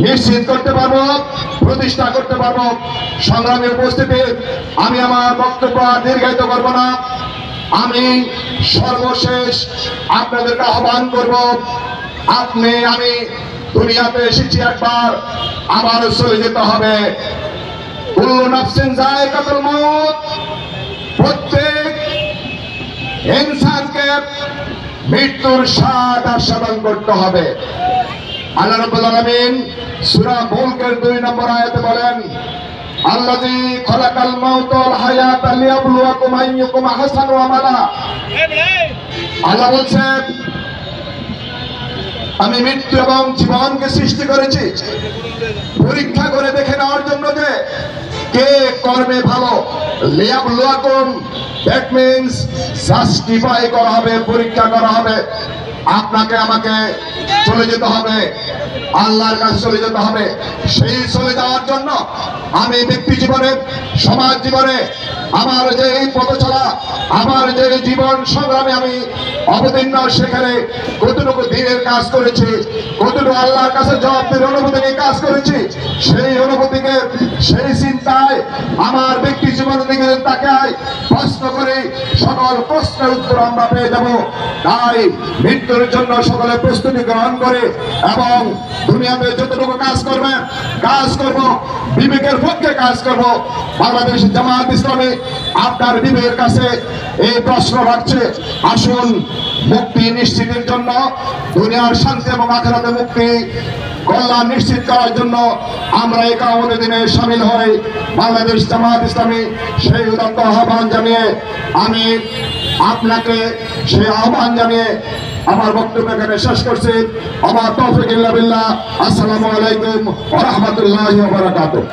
নিশ্চিত করতে পারবো, প্রতিষ্ঠা করতে পারবো। সংগ্রামী উপস্থিতি, আমি আমার বক্তব্য আর দীর্ঘায়িত করব না। আমি সর্বশেষ আপনাদেরকে আহ্বান করব, আমি দুনিয়াতে এসেছি একবার, আবার চলে যেতে হবে। কুল্লু নাফসিন যায়কাতুল মউত, প্রত্যেক ইনসানকে মৃত্যুর স্বাদ আস্বাদন করতে হবে। আল্লাহ রাব্বুল আলামিন সূরা মুলকের 2 নম্বর আয়াতে বলেন, আল্লাযী খালাকাল মাউতা ওয়াল হায়াতা লিয়াবলুয়াকুম আইয়ুকুম আহসানু আমালা। আল্লাহ বলছেন, আমি মৃত্যু এবং জীবনকে সৃষ্টি করেছি পরীক্ষা করে দেখে নেওয়ার জন্য যে কে কর্মে ভালো। লিয়াবলুয়াকুম, দ্যাট মিন্স জাস্টিফাই করা হবে, পরীক্ষা করা হবে। আপনাকে আমাকে চলে যেতে হবে, আল্লাহর কাছে চলে যেতে হবে। সেই চলে যাওয়ার জন্য আমি ব্যক্তি জীবনে, সমাজ জীবনে আমার যে এই পথ চলা, আমার যে জীবন সংগ্রামে আমি অবতীর্ণ, সেখানে কতটুকু দিনের কাজ করেছি, কতটুকু আল্লাহর কাছে জবাবদের অনুভূতি নিয়ে কাজ করেছি, সেই অনুভূতিকে, সেই চিন্তায় আমার ব্যক্তি জীবনের দিকে তাকাই, প্রশ্ন করে সকল প্রশ্নের উত্তর আমরা পেয়ে যাব। তাই মৃত্যুর জন্য সকলে প্রস্তুতি গ্রহণ করে এবং দুনিয়াতে যতটুকু কাজ করবে, কাজ করব, বিবেকের পক্ষে কাজ করব। বাংলাদেশ জামাত ইসলামী আপনার বিবেকের কাছে এই প্রশ্ন রাখছে, আসুন মুক্তি নিশ্চিতের জন্য, দুনিয়ার শান্তি এবং আখিরাতে মুক্তি, কল্যাণ নিশ্চিত করার জন্য আমরা এই কামতে দিনে সামিল হই। বাংলাদেশ জামাত ইসলামী সেই উদাত্ত আহ্বান জানিয়ে আমি আপনাকে সেই আহ্বান জানিয়ে আমার বক্তব্য এখানে শেষ করছি। আমার তৌফিক ইল্লা বিল্লাহ। আসসালামু আলাইকুম ওয়া রাহমাতুল্লাহি ওয়া বারাকাতুহু।